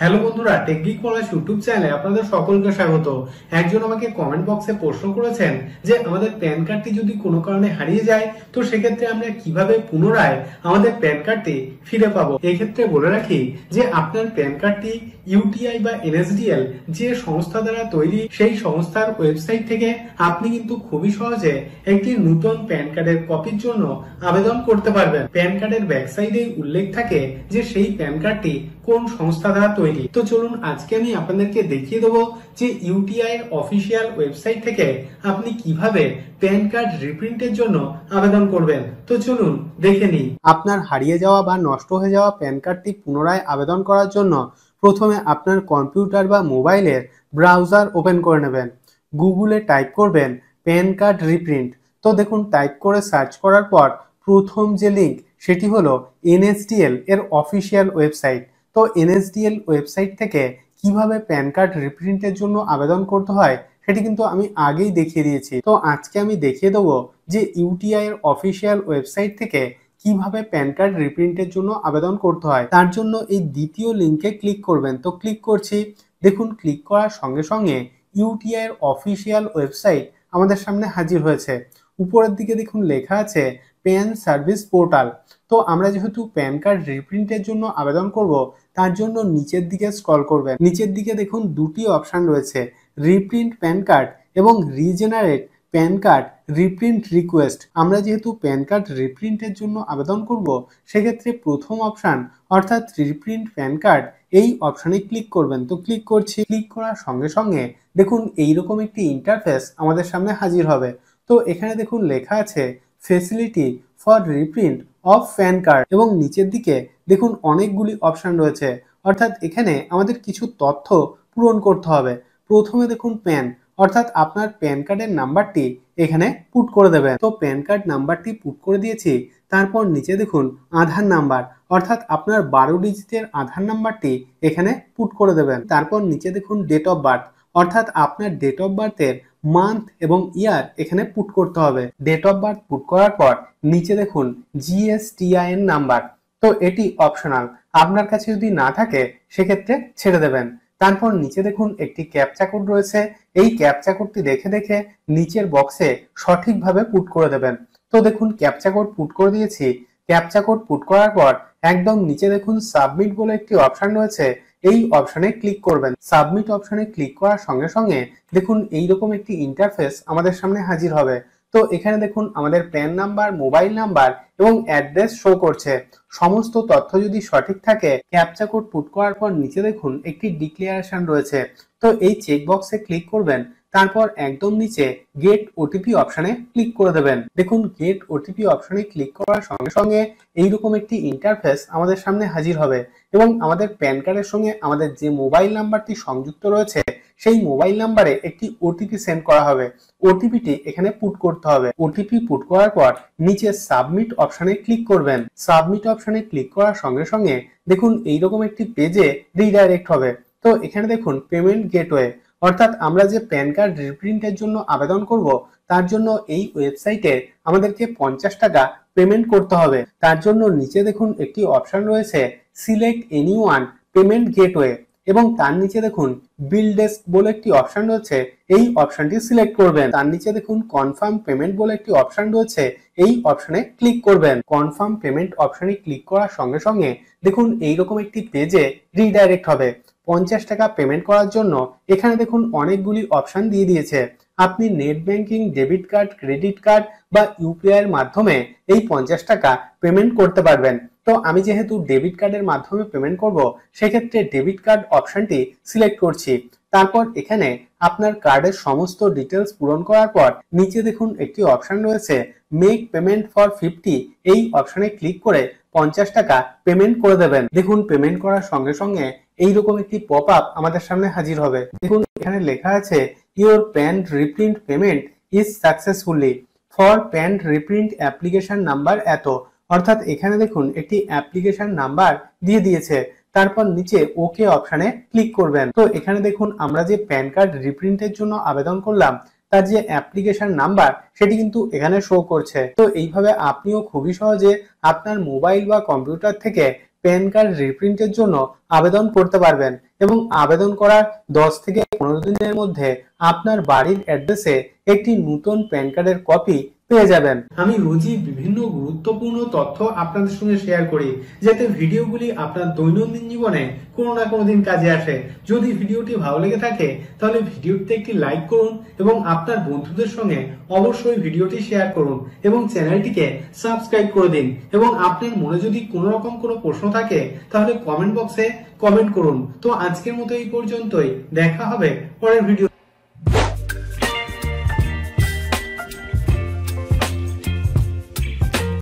Hello বন্ধুরা, টেকগিক পলাশ YouTube চ্যানেলে আপনাদের সকলকে স্বাগত। একজন আমাকে কমেন্ট বক্সে প্রশ্ন করেছেন যে আমাদের প্যান কার্ডটি যদি কোনো কারণে হারিয়ে যায় তো সেক্ষেত্রে আমরা কিভাবে পুনরায় আমাদের প্যান কার্ডটি ফিরে পাবো। এক্ষেত্রে বলে রাখি যে আপনার প্যান কার্ডটি ইউটিআই বা এনএসডিএল যে সংস্থা দ্বারা তৈরি, সেই সংস্থার ওয়েবসাইট থেকে আপনি কিন্তু খুবই সহজে একটি নতুন প্যান কার্ডের কপির জন্য আবেদন করতে পারবেন। প্যান কার্ডের ব্যাক সাইডে উল্লেখ থাকে যে সেই প্যান কার্ডটি কোন সংস্থা দ্বারা তৈরি। তো চলুন আজকে আমি আপনাদেরকে দেখিয়ে দেবো যে ইউটিআই এর অফিসিয়াল ওয়েবসাইট থেকে আপনি কিভাবে প্যান কার্ড রিপ্রিন্টের জন্য আবেদন করবেন। তো চলুন দেখে নিই। আপনার হারিয়ে যাওয়া বা নষ্ট হয়ে যাওয়া প্যান কার্ডটি পুনরায় আবেদন করার জন্য প্রথমে আপনার কম্পিউটার বা মোবাইলের ব্রাউজার ওপেন করে নেবেন। গুগলে টাইপ করবেন প্যান কার্ড রিপ্রিন্ট। তো দেখুন, টাইপ করে সার্চ করার পর প্রথম যে লিঙ্ক সেটি হলো এনএসডিএল এর অফিসিয়াল ওয়েবসাইট। তো এনএসডিএল ওয়েবসাইট থেকে কিভাবে প্যান কার্ড রিপ্রিন্টের জন্য আবেদন করতে হয় সেটি কিন্তু আমি আগেই দেখিয়ে দিয়েছি। তো আজকে আমি দেখিয়ে দেবো যে ইউটিআই এর অফিসিয়াল ওয়েবসাইট থেকে কিভাবে প্যান কার্ড রিপ্রিন্টের জন্য আবেদন করতে হয়। তার জন্য এই দ্বিতীয় লিঙ্কে ক্লিক করবেন। তো ক্লিক করছি। দেখুন, ক্লিক করার সঙ্গে সঙ্গে ইউটিআই এর অফিসিয়াল ওয়েবসাইট আমাদের সামনে হাজির হয়েছে। উপরের দিকে দেখুন লেখা আছে প্যান সার্ভিস পোর্টাল। তো আমরা যেহেতু প্যান কার্ড রিপ্রিন্টের জন্য আবেদন করব, তার জন্য নিচের দিকে স্ক্রল করবেন। নিচের দিকে দেখুন দুটি অপশন রয়েছে, রিপ্রিন্ট প্যান কার্ড এবং regenerate pan card reprint request. আমরা যেহেতু প্যান কার্ড রিপ্রিন্টের জন্য আবেদন করব, সেক্ষেত্রে প্রথম অপশন অর্থাৎ রিপ্রিন্ট প্যান কার্ড, এই অপশনে ক্লিক করবেন। তো ক্লিক করছি। ক্লিক করার সঙ্গে সঙ্গে দেখুন এইরকম একটি ইন্টারফেস আমাদের সামনে হাজির হবে। তো এখানে দেখুন লেখা আছে facility for reprint of pan card এবং নিচের দিকে দেখুন অনেকগুলি অপশন রয়েছে, অর্থাৎ এখানে আমাদের কিছু তথ্য পূরণ করতে হবে। প্রথমে দেখুন প্যান, অর্থাৎ আপনার প্যান কার্ডের নাম্বারটি এখানে পুট করে দেবেন। তো প্যান কার্ড নাম্বারটি পুট করে দিয়েছি। তারপর নিচে দেখুন আধার নাম্বার, অর্থাৎ আপনার 12 ডিজিটের আধার নাম্বারটি এখানে পুট করে দেবেন। তারপর নিচে দেখুন ডেট অফ বার্থ, অর্থাৎ আপনার ডেট অফ বার্থের মান্থ এবং ইয়ার এখানে পুট করতে হবে। ডেট অফ বার্থ পুট করার পর নিচে দেখুন জিএসটিআইএন নাম্বার। তো এটি অপশনাল, আপনার কাছে যদি না থাকে সেক্ষেত্রে ছেড়ে দেবেন। তারপর নিচে দেখুন একটি ক্যাপচা কোড রয়েছে। এই ক্যাপচা কোডটি দেখে দেখে নিচের বক্সে সঠিকভাবে পুট করে দেবেন। তো দেখুন ক্যাপচা কোড পুট করে দিয়েছি। ক্যাপচা কোড পুট করার পর একদম নিচে দেখুন সাবমিট বলে একটি অপশন রয়েছে, এই অপশনে ক্লিক করবেন। সাবমিট অপশনে ক্লিক করার সঙ্গে সঙ্গে দেখুন এইরকম একটি ইন্টারফেস আমাদের সামনে হাজির হবে। তো এখানে দেখুন আমাদের প্যান নাম্বার, মোবাইল নাম্বার এবং অ্যাড্রেস শো করছে। সমস্ত তথ্য যদি সঠিক থাকে, ক্যাপচা কোড পুট করার পর নিচে দেখুন একটি ডিক্লারেশন রয়েছে। তো এই চেক বক্সে ক্লিক করবেন। তারপর একদম নিচে গেট ওটিপি অপশনে ক্লিক করে দেবেন। দেখুন গেট ওটিপি অপশনে ক্লিক করার সঙ্গে সঙ্গে এইরকম একটি ইন্টারফেস আমাদের সামনে হাজির হবে এবং আমাদের প্যান কার্ডের সঙ্গে আমাদের যে মোবাইল নাম্বারটি সংযুক্ত রয়েছে সেই মোবাইল নাম্বারে একটি ওটিপি সেন্ড করা হবে। ওটিপিটি এখানে পুট করতে হবে। ওটিপি পুট করার পর নিচে সাবমিট অপশনে ক্লিক করবেন। সাবমিট অপশনে ক্লিক করার সঙ্গে সঙ্গে দেখুন এইরকম একটি পেজে রিডাইরেক্ট হবে। তো এখানে দেখুন পেমেন্ট গেটওয়ে, অর্থাৎ আমরা যে প্যান কার্ড রিপ্রিন্টের জন্য আবেদন করব তার জন্য এই ওয়েবসাইটে আমাদেরকে 50 টাকা পেমেন্ট করতে হবে। তার জন্য নিচে দেখুন একটি অপশন রয়েছে select any one payment gateway এবং তার নিচে দেখুন বিল ডেস্ক বলে একটি অপশন রয়েছে, এই অপশনটি সিলেক্ট করবেন। তার নিচে দেখুন কনফার্ম পেমেন্ট বলে একটি অপশন রয়েছে, এই অপশনে ক্লিক করবেন। কনফার্ম পেমেন্ট অপশনে ক্লিক করার সঙ্গে সঙ্গে দেখুন এইরকম একটি পেজে রিডাইরেক্ট হবে। 50 টাকা পেমেন্ট করার জন্য এখানে দেখুন অনেকগুলি অপশন দিয়ে দিয়েছে। আপনি net banking, debit card, credit card বা ইউপিআই এর মাধ্যমে এই 50 টাকা পেমেন্ট করতে পারবেন। তো আমি যেহেতু ডেবিট কার্ডের মাধ্যমে পেমেন্ট করব, সেক্ষেত্রে ডেবিট কার্ড অপশনটি সিলেক্ট করছি। তারপর এখানে আপনার কার্ডের সমস্ত ডিটেলস পূরণ করার পর নিচে দেখুন একটি অপশন রয়েছে মেক পেমেন্ট ফর 50, এই অপশনে ক্লিক করে 50 টাকা পেমেন্ট করে দেবেন। দেখুন পেমেন্ট করার সঙ্গে সঙ্গে এইরকম একটি পপ আপ আমাদের সামনে হাজির হবে। দেখুন এখানে লেখা আছে your pan reprint payment is successfully for pan reprint application number এত, অর্থাৎ এখানে দেখুন একটি অ্যাপ্লিকেশন নাম্বার দিয়ে দিয়েছে। তারপর নিচে ওকে অপশনে ক্লিক করবেন। তো এখানে দেখুন আমরা যে প্যান কার্ড রিপ্রিন্টের জন্য আবেদন করলাম তার যে অ্যাপ্লিকেশন নাম্বার সেটি কিন্তু এখানে শো করছে। তো এইভাবে আপনিও খুবই সহজে আপনার মোবাইল বা কম্পিউটার থেকে প্যান কার্ড রিপ্রিন্টের জন্য আবেদন করতে পারবেন এবং আবেদন করার 10 থেকে 15 দিনের মধ্যে আপনার বাড়ির অ্যাড্রেসে একটি নতুন প্যান কার্ডের কপি পেয়ে যাবেন। আমি রোজই বিভিন্ন গুরুত্বপূর্ণ তথ্য আপনাদের সঙ্গে শেয়ার করি, যাতে ভিডিওগুলি আপনার দৈনন্দিন জীবনে কোনো না কোনো দিন কাজে আসে। যদি ভিডিওটি ভালো লেগে থাকে তাহলে ভিডিওতে একটি লাইক করুন এবং আপনার বন্ধুদের সঙ্গে অবশ্যই ভিডিওটি শেয়ার করুন এবং চ্যানেলটিকে সাবস্ক্রাইব করে দিন। এবং আপনার মনে যদি কোনো রকম কোনো প্রশ্ন থাকে তাহলে কমেন্ট বক্সে কমেন্ট করুন। তো আজকের মতো এই পর্যন্তই, দেখা হবে পরের ভিডিও।